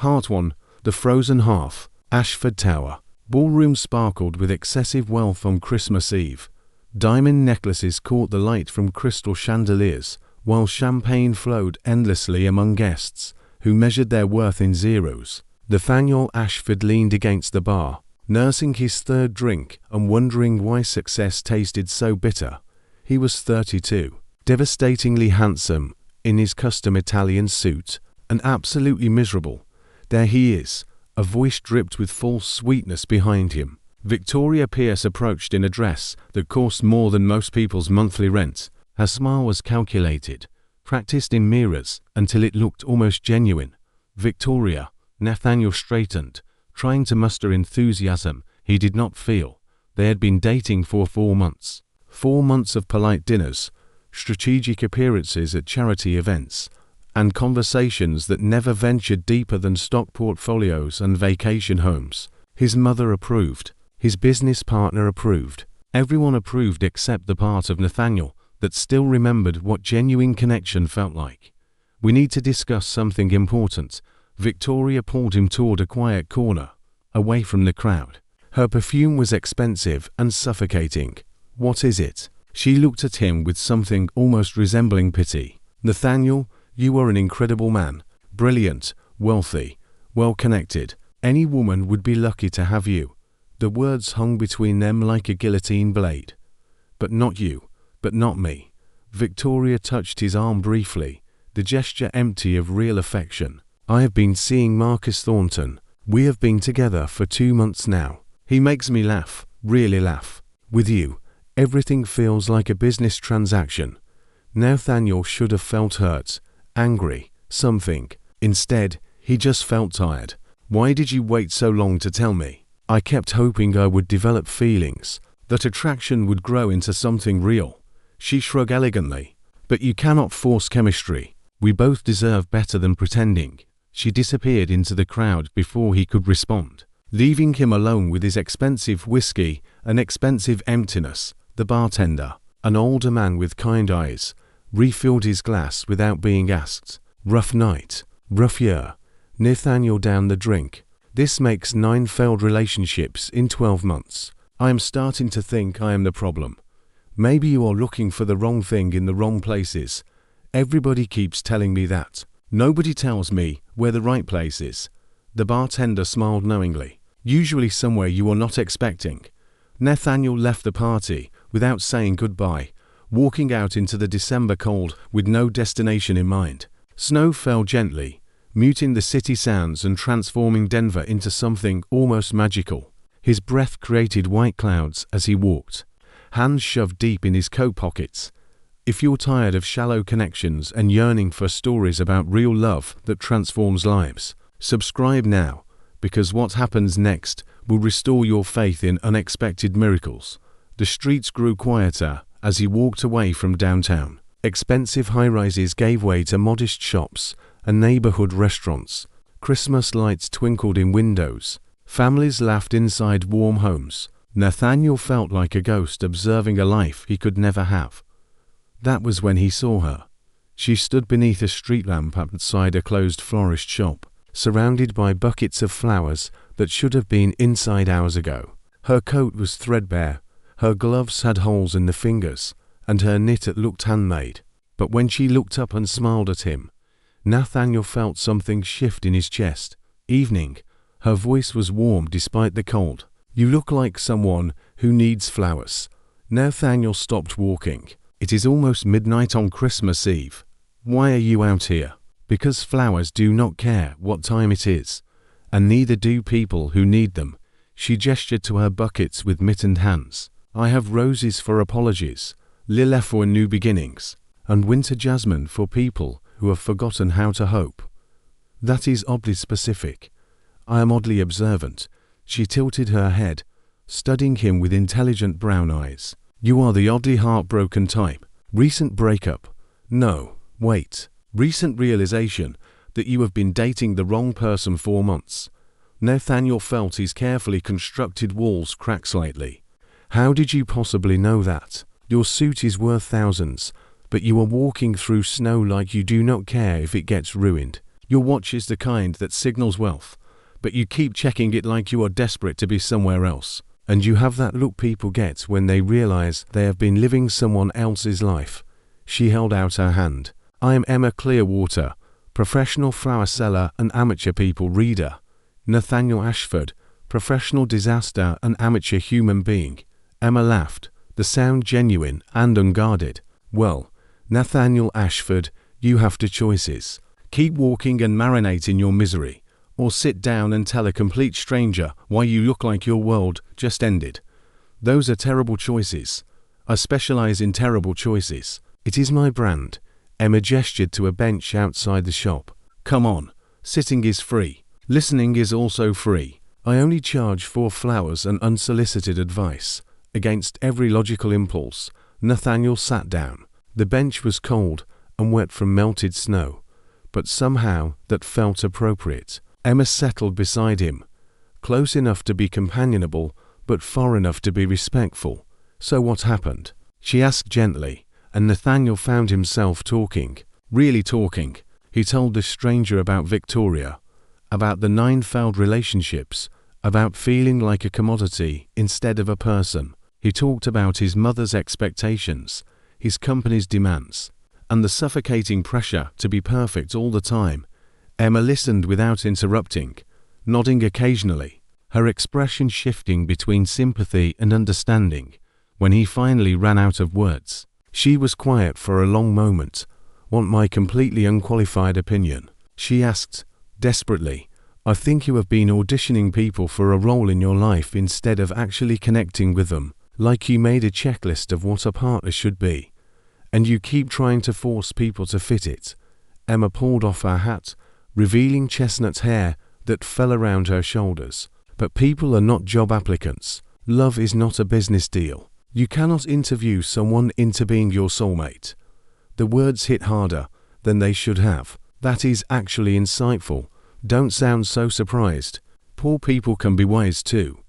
Part 1. The Frozen Hearth, Ashford Tower. Ballroom sparkled with excessive wealth on Christmas Eve. Diamond necklaces caught the light from crystal chandeliers, while champagne flowed endlessly among guests, who measured their worth in zeros. Nathaniel Ashford leaned against the bar, nursing his third drink and wondering why success tasted so bitter. He was 32, devastatingly handsome, in his custom Italian suit, and absolutely miserable. There he is, a voice dripped with false sweetness behind him. Victoria Pierce approached in a dress that cost more than most people's monthly rent. Her smile was calculated, practiced in mirrors until it looked almost genuine. Victoria, Nathaniel straightened, trying to muster enthusiasm he did not feel. They had been dating for 4 months. 4 months of polite dinners, strategic appearances at charity events, and conversations that never ventured deeper than stock portfolios and vacation homes. His mother approved. His business partner approved. Everyone approved except the part of Nathaniel that still remembered what genuine connection felt like. "We need to discuss something important." Victoria pulled him toward a quiet corner, away from the crowd. Her perfume was expensive and suffocating. "What is it?" She looked at him with something almost resembling pity. "Nathaniel, you are an incredible man. Brilliant, wealthy, well-connected. Any woman would be lucky to have you." The words hung between them like a guillotine blade. "But not you. But not me." Victoria touched his arm briefly, the gesture empty of real affection. "I have been seeing Marcus Thornton. We have been together for 2 months now. He makes me laugh, really laugh. With you, everything feels like a business transaction." Nathaniel should have felt hurt, angry, something. Instead, he just felt tired. "Why did you wait so long to tell me?" "I kept hoping I would develop feelings, that attraction would grow into something real." She shrugged elegantly. "But you cannot force chemistry. We both deserve better than pretending." She disappeared into the crowd before he could respond, leaving him alone with his expensive whiskey and expensive emptiness. The bartender, an older man with kind eyes, refilled his glass without being asked. "Rough night, rough year." Nathaniel downed the drink. "This makes 9 failed relationships in 12 months. I am starting to think I am the problem." "Maybe you are looking for the wrong thing in the wrong places. Everybody keeps telling me that. Nobody tells me where the right place is." The bartender smiled knowingly. "Usually somewhere you are not expecting." Nathaniel left the party without saying goodbye, walking out into the December cold with no destination in mind. Snow fell gently, muting the city sounds and transforming Denver into something almost magical. His breath created white clouds as he walked, hands shoved deep in his coat pockets. If you're tired of shallow connections and yearning for stories about real love that transforms lives, subscribe now, because what happens next will restore your faith in unexpected miracles. The streets grew quieter as he walked away from downtown. Expensive high-rises gave way to modest shops and neighborhood restaurants. Christmas lights twinkled in windows. Families laughed inside warm homes. Nathaniel felt like a ghost observing a life he could never have. That was when he saw her. She stood beneath a street lamp outside a closed florist shop, surrounded by buckets of flowers that should have been inside hours ago. Her coat was threadbare, her gloves had holes in the fingers, and her knit looked handmade. But when she looked up and smiled at him, Nathaniel felt something shift in his chest. "Evening." Her voice was warm despite the cold. "You look like someone who needs flowers." Nathaniel stopped walking. "It is almost midnight on Christmas Eve. Why are you out here?" "Because flowers do not care what time it is, and neither do people who need them." She gestured to her buckets with mittened hands. "I have roses for apologies, lilac for new beginnings, and winter jasmine for people who have forgotten how to hope." "That is oddly specific." "I am oddly observant." She tilted her head, studying him with intelligent brown eyes. "You are the oddly heartbroken type." "Recent breakup." "No, wait. Recent realization that you have been dating the wrong person 4 months." Nathaniel felt his carefully constructed walls crack slightly. "How did you possibly know that? Your suit is worth thousands, but you are walking through snow like you do not care if it gets ruined." Your watch is the kind that signals wealth, but you keep checking it like you are desperate to be somewhere else. And you have that look people get when they realize they have been living someone else's life. She held out her hand. I am Emma Clearwater, professional flower seller and amateur people reader. Nathaniel Ashford, professional disaster and amateur human being. Emma laughed, the sound genuine and unguarded. Well, Nathaniel Ashford, you have two choices. Keep walking and marinate in your misery, or sit down and tell a complete stranger why you look like your world just ended. Those are terrible choices. I specialize in terrible choices. It is my brand. Emma gestured to a bench outside the shop. Come on, sitting is free. Listening is also free. I only charge for flowers and unsolicited advice. Against every logical impulse, Nathaniel sat down. The bench was cold and wet from melted snow, but somehow that felt appropriate. Emma settled beside him, close enough to be companionable, but far enough to be respectful. So what happened? She asked gently, and Nathaniel found himself talking. Really talking. He told the stranger about Victoria, about the 9 failed relationships, about feeling like a commodity instead of a person. He talked about his mother's expectations, his company's demands, and the suffocating pressure to be perfect all the time. Emma listened without interrupting, nodding occasionally, her expression shifting between sympathy and understanding. When he finally ran out of words, she was quiet for a long moment. Want my completely unqualified opinion? She asked, desperately. I think you have been auditioning people for a role in your life instead of actually connecting with them, like you made a checklist of what a partner should be. And you keep trying to force people to fit it. Emma pulled off her hat, revealing chestnut hair that fell around her shoulders. But people are not job applicants. Love is not a business deal. You cannot interview someone into being your soulmate. The words hit harder than they should have. That is actually insightful. Don't sound so surprised. Poor people can be wise too.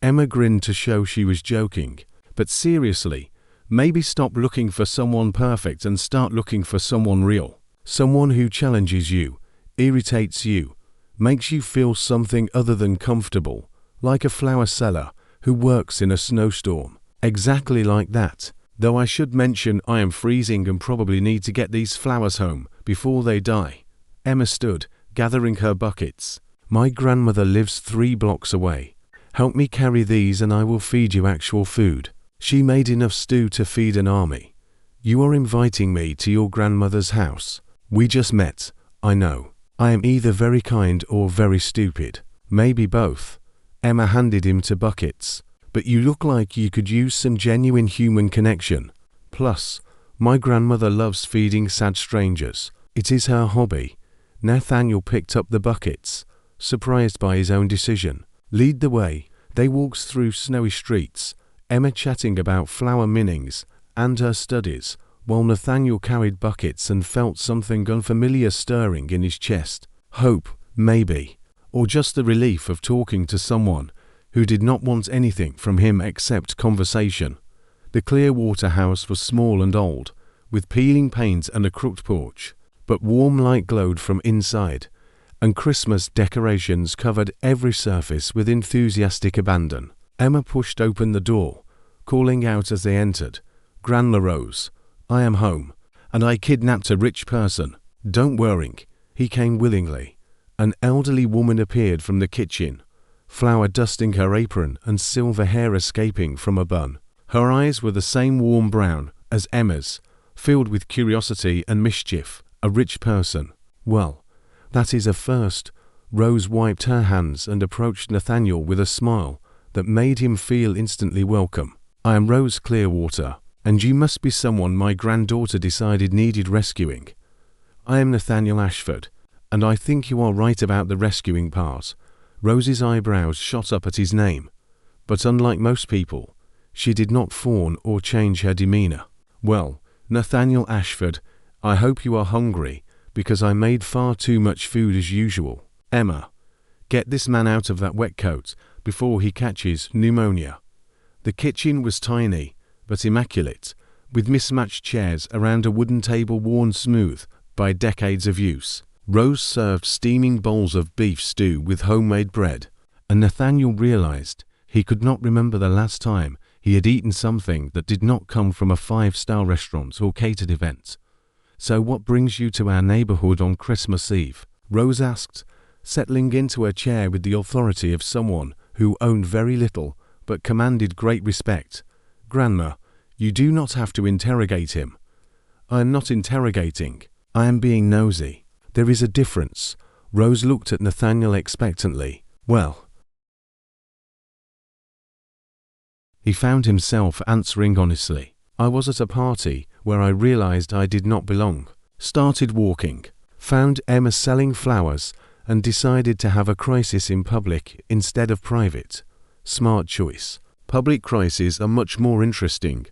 Emma grinned to show she was joking. But seriously, maybe stop looking for someone perfect and start looking for someone real. Someone who challenges you, irritates you, makes you feel something other than comfortable, like a flower seller who works in a snowstorm. Exactly like that. Though I should mention I am freezing and probably need to get these flowers home before they die. Emma stood, gathering her buckets. My grandmother lives 3 blocks away. Help me carry these and I will feed you actual food. She made enough stew to feed an army. You are inviting me to your grandmother's house. We just met. I know. I am either very kind or very stupid. Maybe both. Emma handed him 2 buckets. But you look like you could use some genuine human connection. Plus, my grandmother loves feeding sad strangers. It is her hobby. Nathaniel picked up the buckets, surprised by his own decision. Lead the way. They walked through snowy streets, Emma chatting about flower minnings and her studies, while Nathaniel carried buckets and felt something unfamiliar stirring in his chest. Hope, maybe, or just the relief of talking to someone who did not want anything from him except conversation. The Clearwater house was small and old, with peeling paint and a crooked porch, but warm light glowed from inside, and Christmas decorations covered every surface with enthusiastic abandon. Emma pushed open the door, calling out as they entered, "Grandma Rose, I am home, and I kidnapped a rich person. Don't worry." He came willingly. An elderly woman appeared from the kitchen, flour dusting her apron and silver hair escaping from a bun. Her eyes were the same warm brown as Emma's, filled with curiosity and mischief. A rich person. Well, that is a first. Rose wiped her hands and approached Nathaniel with a smile that made him feel instantly welcome. I am Rose Clearwater, and you must be someone my granddaughter decided needed rescuing. I am Nathaniel Ashford, and I think you are right about the rescuing part. Rose's eyebrows shot up at his name, but unlike most people, she did not fawn or change her demeanor. Well, Nathaniel Ashford, I hope you are hungry, because I made far too much food as usual. Emma, get this man out of that wet coat before he catches pneumonia. The kitchen was tiny, but immaculate, with mismatched chairs around a wooden table worn smooth by decades of use. Rose served steaming bowls of beef stew with homemade bread, and Nathaniel realized he could not remember the last time he had eaten something that did not come from a five-star restaurant or catered event. "So what brings you to our neighborhood on Christmas Eve?" Rose asked, settling into her chair with the authority of someone who owned very little but commanded great respect. "Grandma, you do not have to interrogate him." "I am not interrogating. I am being nosy." "There is a difference." Rose looked at Nathaniel expectantly. "Well," he found himself answering honestly, "I was at a party where I realized I did not belong. Started walking, found Emma selling flowers, and decided to have a crisis in public instead of private. Smart choice. Public crises are much more interesting."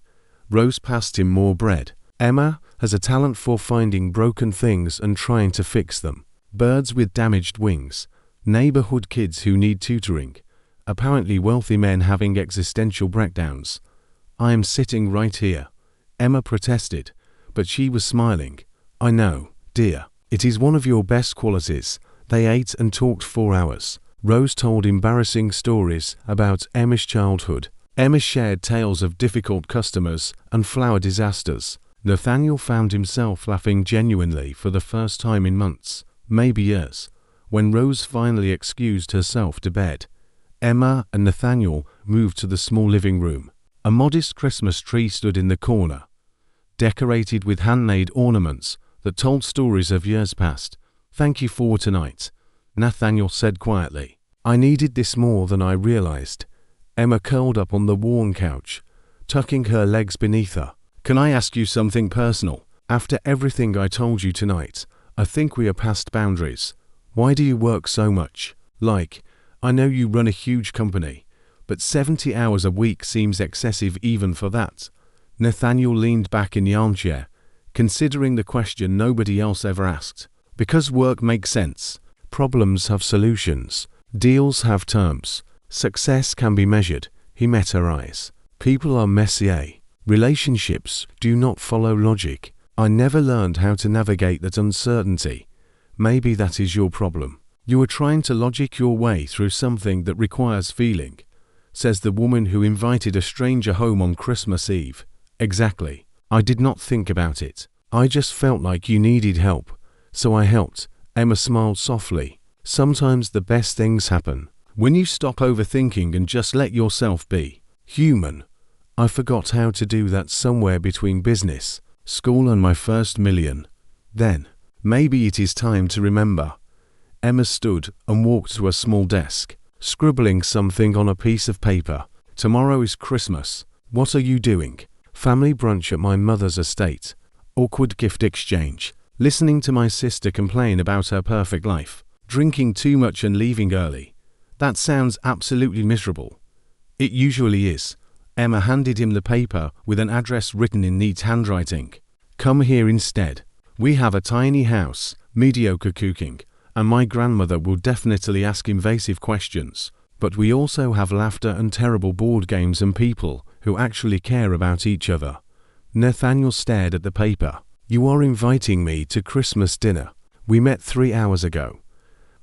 Rose passed him more bread. "Emma has a talent for finding broken things and trying to fix them. Birds with damaged wings, neighborhood kids who need tutoring, apparently wealthy men having existential breakdowns. I am sitting right here." Emma protested, but she was smiling. "I know, dear. It is one of your best qualities." They ate and talked 4 hours. Rose told embarrassing stories about Emma's childhood. Emma shared tales of difficult customers and flower disasters. Nathaniel found himself laughing genuinely for the first time in months, maybe years. When Rose finally excused herself to bed, Emma and Nathaniel moved to the small living room. A modest Christmas tree stood in the corner, decorated with handmade ornaments that told stories of years past. "Thank you for tonight," Nathaniel said quietly. "I needed this more than I realized." Emma curled up on the worn couch, tucking her legs beneath her. "Can I ask you something personal? After everything I told you tonight, I think we are past boundaries. Why do you work so much? Like, I know you run a huge company, but 70 hours a week seems excessive even for that." Nathaniel leaned back in the armchair, considering the question nobody else ever asked. "Because work makes sense. Problems have solutions. Deals have terms. Success can be measured." He met her eyes. "People are messier. Relationships do not follow logic. I never learned how to navigate that uncertainty. Maybe that is your problem. You are trying to logic your way through something that requires feeling," says the woman who invited a stranger home on Christmas Eve. "Exactly. I did not think about it. I just felt like you needed help, so I helped." Emma smiled softly. "Sometimes the best things happen when you stop overthinking and just let yourself be human." I forgot how to do that somewhere between business, school and my first million. Then, maybe it is time to remember. Emma stood and walked to a small desk, scribbling something on a piece of paper. "Tomorrow is Christmas. What are you doing?" "Family brunch at my mother's estate." "Awkward gift exchange." "Listening to my sister complain about her perfect life." "Drinking too much and leaving early." "That sounds absolutely miserable." "It usually is." Emma handed him the paper with an address written in neat handwriting. "Come here instead. We have a tiny house, mediocre cooking, and my grandmother will definitely ask invasive questions. But we also have laughter and terrible board games and people who actually care about each other." Nathaniel stared at the paper. "You are inviting me to Christmas dinner. We met 3 hours ago.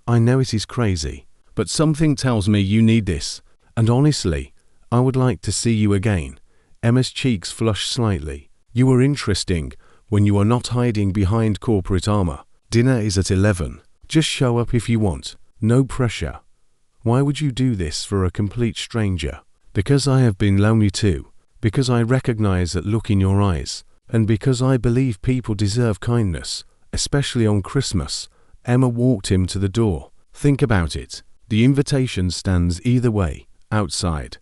I know it is crazy, but something tells me you need this. And honestly, I would like to see you again." Emma's cheeks flushed slightly. "You are interesting when you are not hiding behind corporate armor. Dinner is at 11. Just show up if you want. No pressure." "Why would you do this for a complete stranger?" "Because I have been lonely too. Because I recognize that look in your eyes. And because I believe people deserve kindness, especially on Christmas." Emma walked him to the door. "Think about it. The invitation stands either way, outside."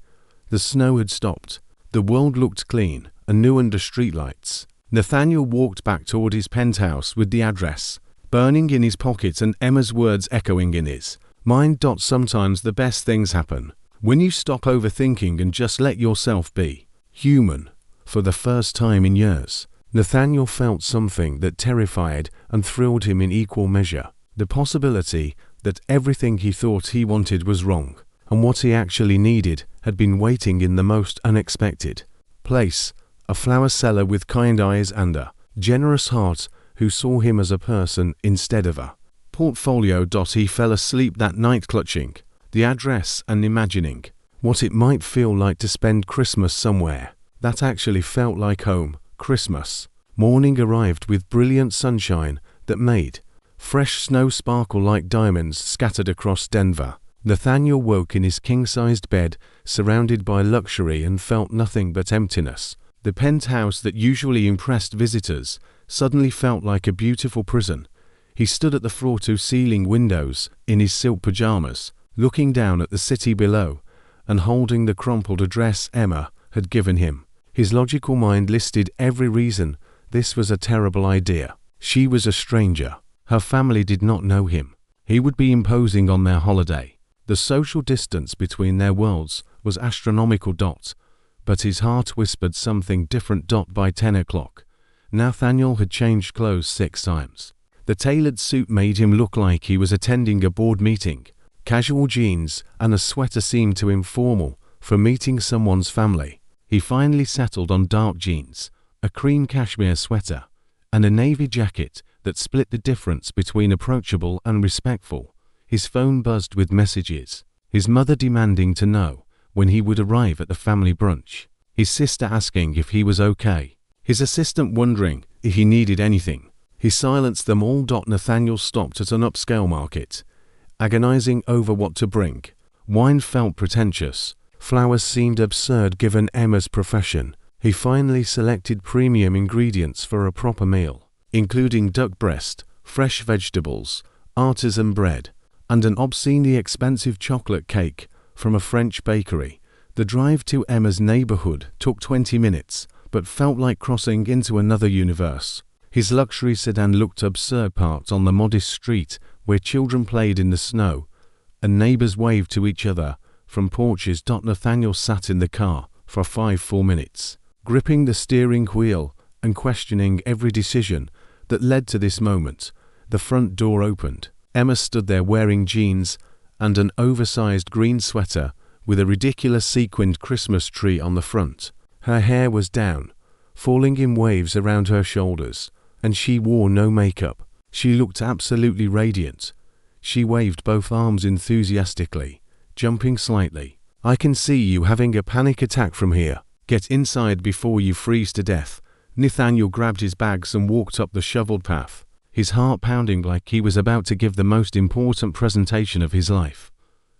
The snow had stopped. The world looked clean and new under streetlights. Nathaniel walked back toward his penthouse with the address burning in his pocket and Emma's words echoing in his mind. "Sometimes the best things happen when you stop overthinking and just let yourself be human." For the first time in years, Nathaniel felt something that terrified and thrilled him in equal measure. The possibility that everything he thought he wanted was wrong, and what he actually needed had been waiting in the most unexpected place. A flower seller with kind eyes and a generous heart who saw him as a person instead of a portfolio. He fell asleep that night clutching the address and imagining what it might feel like to spend Christmas somewhere that actually felt like home. Christmas morning arrived with brilliant sunshine that made fresh snow sparkle like diamonds scattered across Denver. Nathaniel woke in his king-sized bed, surrounded by luxury, and felt nothing but emptiness. The penthouse that usually impressed visitors suddenly felt like a beautiful prison. He stood at the floor-to-ceiling windows in his silk pajamas, looking down at the city below and holding the crumpled address Emma had given him. His logical mind listed every reason this was a terrible idea. She was a stranger. Her family did not know him. He would be imposing on their holiday. The social distance between their worlds was astronomical. But his heart whispered something different. By 10 o'clock, Nathaniel had changed clothes 6 times. The tailored suit made him look like he was attending a board meeting. Casual jeans and a sweater seemed too informal for meeting someone's family. He finally settled on dark jeans, a cream cashmere sweater, and a navy jacket that split the difference between approachable and respectful. His phone buzzed with messages, his mother demanding to know when he would arrive at the family brunch, his sister asking if he was okay, his assistant wondering if he needed anything. He silenced them all. Nathaniel stopped at an upscale market, agonizing over what to bring. Wine felt pretentious. Flowers seemed absurd given Emma's profession. He finally selected premium ingredients for a proper meal, including duck breast, fresh vegetables, artisan bread, and an obscenely expensive chocolate cake from a French bakery. The drive to Emma's neighborhood took 20 minutes, but felt like crossing into another universe. His luxury sedan looked absurd, parked on the modest street where children played in the snow and neighbors waved to each other from porches. Nathaniel sat in the car for 5 full minutes, gripping the steering wheel and questioning every decision that led to this moment. The front door opened. Emma stood there wearing jeans and an oversized green sweater with a ridiculous sequined Christmas tree on the front. Her hair was down, falling in waves around her shoulders, and she wore no makeup. She looked absolutely radiant. She waved both arms enthusiastically, jumping slightly. "I can see you having a panic attack from here. Get inside before you freeze to death." Nathaniel grabbed his bags and walked up the shoveled path, his heart pounding like he was about to give the most important presentation of his life.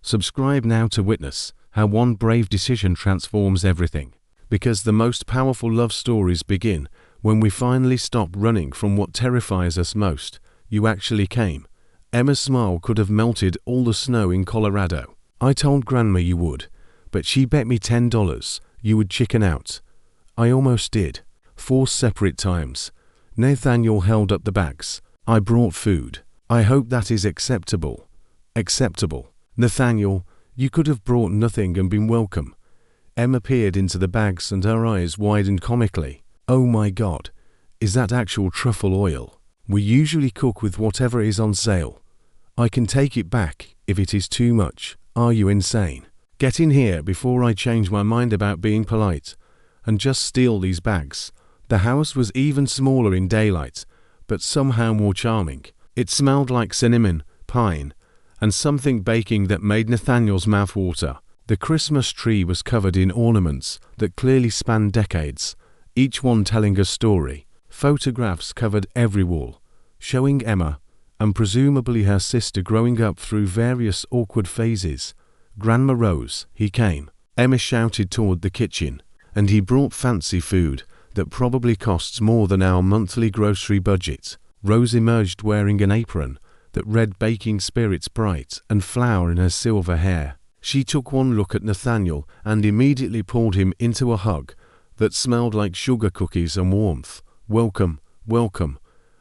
Subscribe now to witness how one brave decision transforms everything. Because the most powerful love stories begin when we finally stop running from what terrifies us most. You actually came. Emma's smile could have melted all the snow in Colorado. "I told Grandma you would, but she bet me $10 you would chicken out." "I almost did." 4 separate times. Nathaniel held up the bags. "I brought food. I hope that is acceptable." "Acceptable." "Nathaniel, you could have brought nothing and been welcome." Emma peered into the bags and her eyes widened comically. "Oh my God, is that actual truffle oil? We usually cook with whatever is on sale. I can take it back if it is too much." "Are you insane? Get in here before I change my mind about being polite and just steal these bags." The house was even smaller in daylight, but somehow more charming. It smelled like cinnamon, pine, and something baking that made Nathaniel's mouth water. The Christmas tree was covered in ornaments that clearly spanned decades, each one telling a story. Photographs covered every wall, showing Emma, and presumably her sister growing up through various awkward phases. "Grandma Rose," he came. Emma shouted toward the kitchen, and he brought fancy food that probably costs more than our monthly grocery budget. Rose emerged wearing an apron that read baking spirits bright and flour in her silver hair. She took one look at Nathaniel and immediately pulled him into a hug that smelled like sugar cookies and warmth. "Welcome, welcome."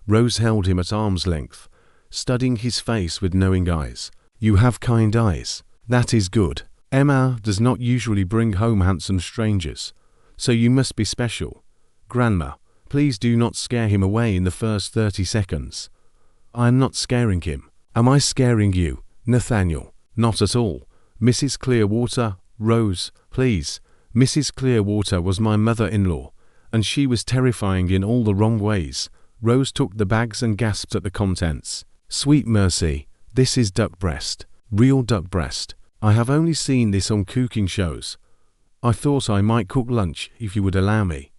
Rose held him at arm's length, studying his face with knowing eyes. "You have kind eyes. That is good. Emma does not usually bring home handsome strangers, so you must be special. Grandma, please do not scare him away in the first 30 seconds. I am not scaring him. Am I scaring you, Nathaniel? Not at all. Mrs. Clearwater, Rose, please." Mrs. Clearwater was my mother-in-law, and she was terrifying in all the wrong ways. Rose took the bags and gasped at the contents. Sweet mercy, this is duck breast. Real duck breast. I have only seen this on cooking shows. I thought I might cook lunch if you would allow me.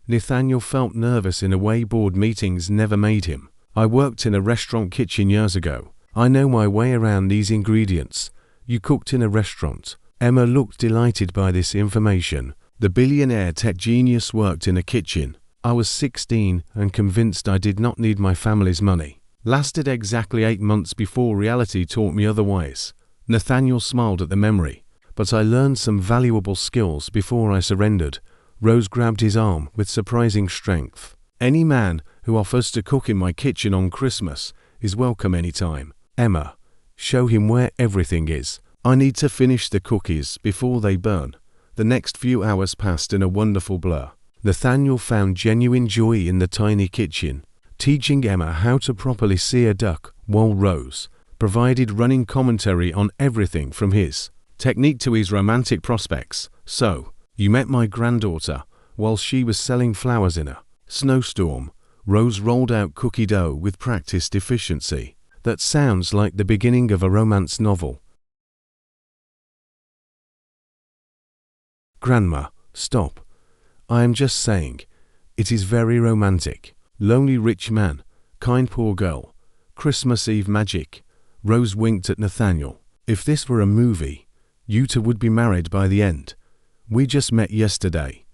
Nathaniel felt nervous in a way board meetings never made him. I worked in a restaurant kitchen years ago. I know my way around these ingredients. You cooked in a restaurant. Emma looked delighted by this information. The billionaire tech genius worked in a kitchen. I was 16 and convinced I did not need my family's money. Lasted exactly 8 months before reality taught me otherwise. Nathaniel smiled at the memory. But I learned some valuable skills before I surrendered. Rose grabbed his arm with surprising strength. Any man who offers to cook in my kitchen on Christmas is welcome anytime. Emma, show him where everything is. I need to finish the cookies before they burn. The next few hours passed in a wonderful blur. Nathaniel found genuine joy in the tiny kitchen, teaching Emma how to properly sear duck, while Rose provided running commentary on everything from his technique to his romantic prospects. So, you met my granddaughter while she was selling flowers in a snowstorm. Rose rolled out cookie dough with practiced efficiency. That sounds like the beginning of a romance novel. Grandma, stop. I am just saying, it is very romantic. Lonely rich man, kind poor girl, Christmas Eve magic. Rose winked at Nathaniel. If this were a movie, you two would be married by the end. We just met yesterday.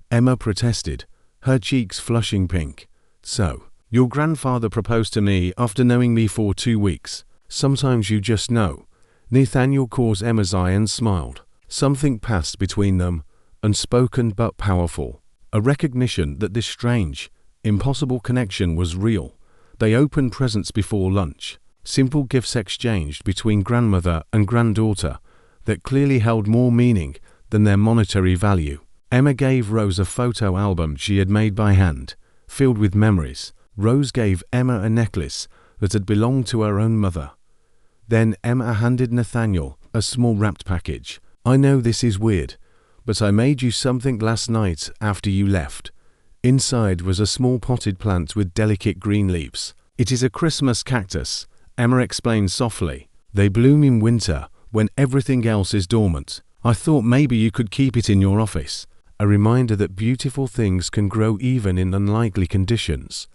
Emma protested, her cheeks flushing pink. So, your grandfather proposed to me after knowing me for 2 weeks. Sometimes you just know. Nathaniel caught Emma's eye and smiled. Something passed between them, unspoken but powerful. A recognition that this strange, impossible connection was real. They opened presents before lunch. Simple gifts exchanged between grandmother and granddaughter that clearly held more meaning than their monetary value. Emma gave Rose a photo album she had made by hand, filled with memories. Rose gave Emma a necklace that had belonged to her own mother. Then Emma handed Nathaniel a small wrapped package. I know this is weird, but I made you something last night after you left. Inside was a small potted plant with delicate green leaves. It is a Christmas cactus, Emma explained softly. They bloom in winter when everything else is dormant. I thought maybe you could keep it in your office. A reminder that beautiful things can grow even in unlikely conditions.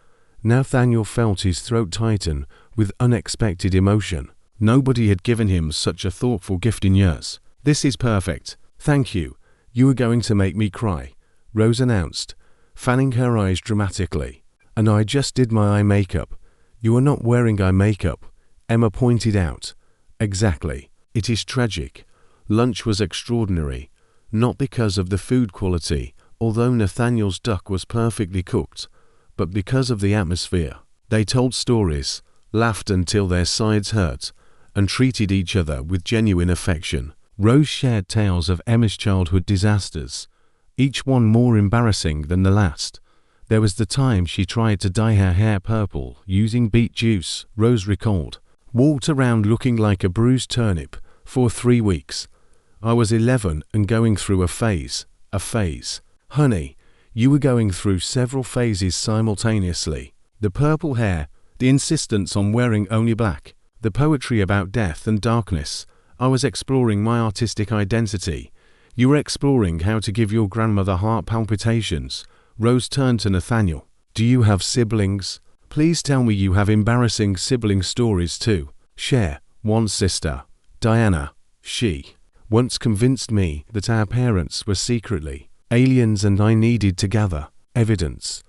Nathaniel felt his throat tighten with unexpected emotion. Nobody had given him such a thoughtful gift in years. This is perfect. Thank you. You are going to make me cry, Rose announced, fanning her eyes dramatically. And I just did my eye makeup. You are not wearing eye makeup, Emma pointed out. Exactly. It is tragic. Lunch was extraordinary, not because of the food quality, although Nathaniel's duck was perfectly cooked, but because of the atmosphere. They told stories, laughed until their sides hurt, and treated each other with genuine affection. Rose shared tales of Emma's childhood disasters, each one more embarrassing than the last. There was the time she tried to dye her hair purple using beet juice, Rose recalled. Walked around looking like a bruised turnip for 3 weeks. I was 11 and going through a phase. Honey, you were going through several phases simultaneously. The purple hair, the insistence on wearing only black, the poetry about death and darkness. I was exploring my artistic identity. You were exploring how to give your grandmother heart palpitations. Rose turned to Nathaniel. Do you have siblings? Please tell me you have embarrassing sibling stories too. Share. One sister, Diana, she once convinced me that our parents were secretly aliens and I needed to gather evidence.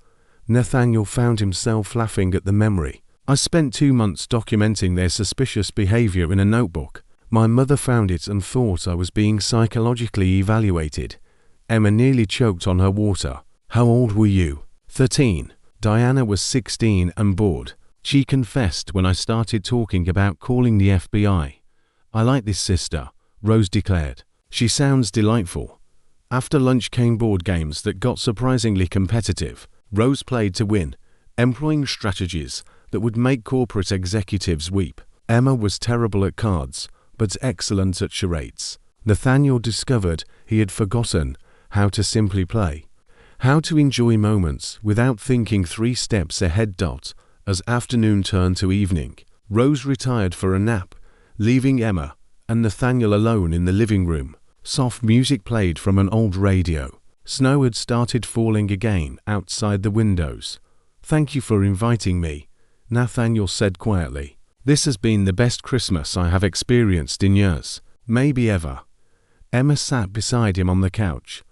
Nathaniel found himself laughing at the memory. I spent 2 months documenting their suspicious behavior in a notebook. My mother found it and thought I was being psychologically evaluated. Emma nearly choked on her water. How old were you? 13. Diana was 16 and bored. She confessed when I started talking about calling the FBI. I like this sister, Rose declared. She sounds delightful. After lunch came board games that got surprisingly competitive. Rose played to win, employing strategies that would make corporate executives weep. Emma was terrible at cards, but excellent at charades. Nathaniel discovered he had forgotten how to simply play. How to enjoy moments without thinking 3 steps ahead. As afternoon turned to evening, Rose retired for a nap, leaving Emma and Nathaniel alone in the living room. Soft music played from an old radio. Snow had started falling again outside the windows. "Thank you for inviting me," Nathaniel said quietly. "This has been the best Christmas I have experienced in years, maybe ever." Emma sat beside him on the couch,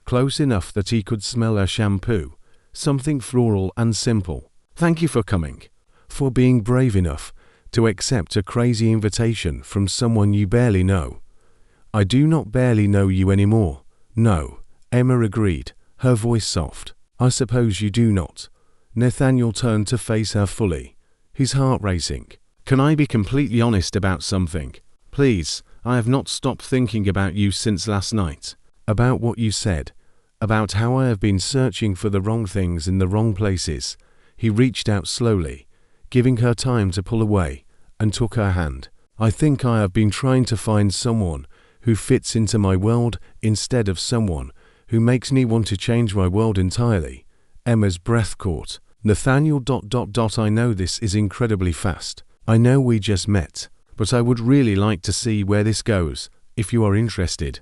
close enough that he could smell her shampoo, something floral and simple. "Thank you for coming, for being brave enough to accept a crazy invitation from someone you barely know." "I do not barely know you anymore." "No," Emma agreed, her voice soft. "I suppose you do not." Nathaniel turned to face her fully, his heart racing. "Can I be completely honest about something? Please, I have not stopped thinking about you since last night. About what you said. About how I have been searching for the wrong things in the wrong places." He reached out slowly, giving her time to pull away, and took her hand. "I think I have been trying to find someone who fits into my world instead of someone who makes me want to change my world entirely." Emma's breath caught. Nathaniel. I know this is incredibly fast. I know we just met, but I would really like to see where this goes, if you are interested.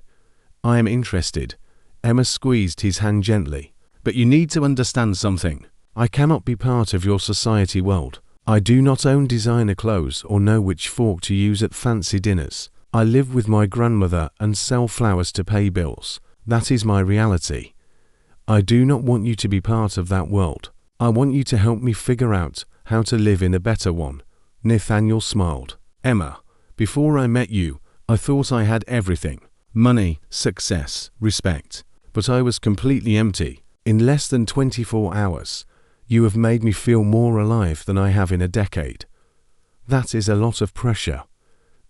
"I am interested." Emma squeezed his hand gently. "But you need to understand something. I cannot be part of your society world. I do not own designer clothes or know which fork to use at fancy dinners. I live with my grandmother and sell flowers to pay bills. That is my reality. I do not want you to be part of that world. I want you to help me figure out how to live in a better one." Nathaniel smiled. "Emma, before I met you, I thought I had everything. Money, success, respect. But I was completely empty. In less than 24 hours, you have made me feel more alive than I have in a decade. That is a lot of pressure.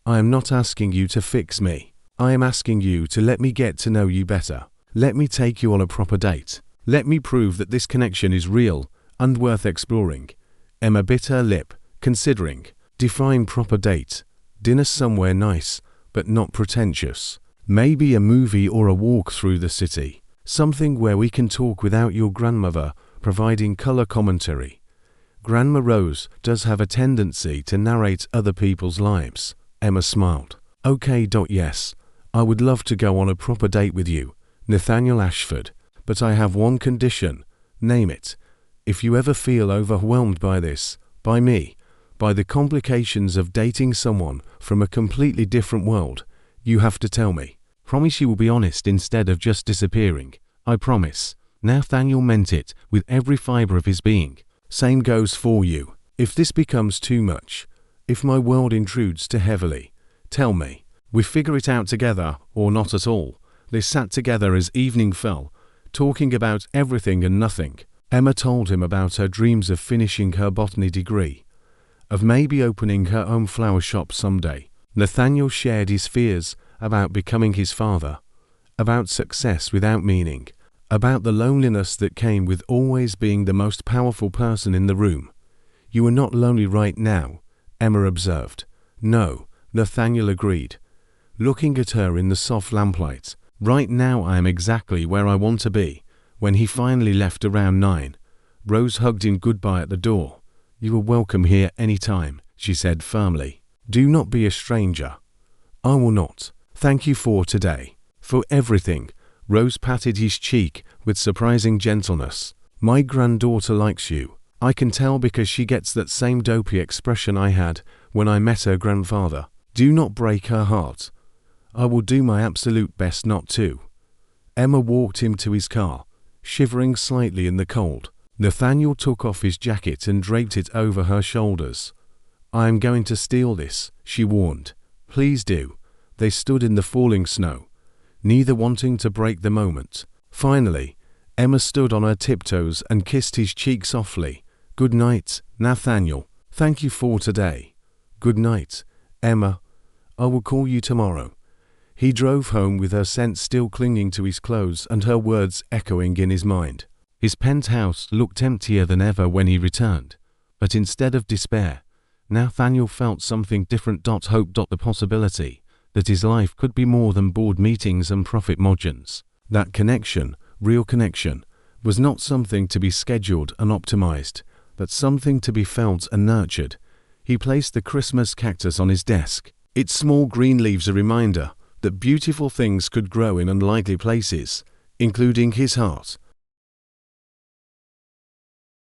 I am not asking you to fix me. I am asking you to let me get to know you better. Let me take you on a proper date. Let me prove that this connection is real and worth exploring." Emma bit her lip, considering. "Define proper date." "Dinner somewhere nice, but not pretentious. Maybe a movie or a walk through the city. Something where we can talk without your grandmother providing color commentary. Grandma Rose does have a tendency to narrate other people's lives." Emma smiled. "Okay. Yes, I would love to go on a proper date with you, Nathaniel Ashford, but I have one condition." "Name it." "If you ever feel overwhelmed by this, by me, by the complications of dating someone from a completely different world, you have to tell me. Promise you will be honest instead of just disappearing." "I promise." Nathaniel meant it with every fiber of his being. "Same goes for you. If this becomes too much, if my world intrudes too heavily, tell me. We figure it out together or not at all." They sat together as evening fell, talking about everything and nothing. Emma told him about her dreams of finishing her botany degree, of maybe opening her own flower shop someday. Nathaniel shared his fears about becoming his father, about success without meaning, about the loneliness that came with always being the most powerful person in the room. "You are not lonely right now," Emma observed. "No," Nathaniel agreed, looking at her in the soft lamplight. "Right now I am exactly where I want to be." When he finally left around 9, Rose hugged him goodbye at the door. "You are welcome here any time," she said firmly. "Do not be a stranger." "I will not. Thank you for today. For everything." Rose patted his cheek with surprising gentleness. "My granddaughter likes you. I can tell because she gets that same dopey expression I had when I met her grandfather. Do not break her heart. I will do my absolute best not to." Emma walked him to his car, shivering slightly in the cold. Nathaniel took off his jacket and draped it over her shoulders. "I am going to steal this," she warned. "Please do." They stood in the falling snow, neither wanting to break the moment. Finally, Emma stood on her tiptoes and kissed his cheek softly. "Good night, Nathaniel. Thank you for today." "Good night, Emma. I will call you tomorrow." He drove home with her scent still clinging to his clothes and her words echoing in his mind. His penthouse looked emptier than ever when he returned, but instead of despair, Nathaniel felt something different. Hope. The possibility that his life could be more than board meetings and profit margins. That connection, real connection, was not something to be scheduled and optimized, but something to be felt and nurtured. He placed the Christmas cactus on his desk, its small green leaves a reminder that beautiful things could grow in unlikely places, including his heart.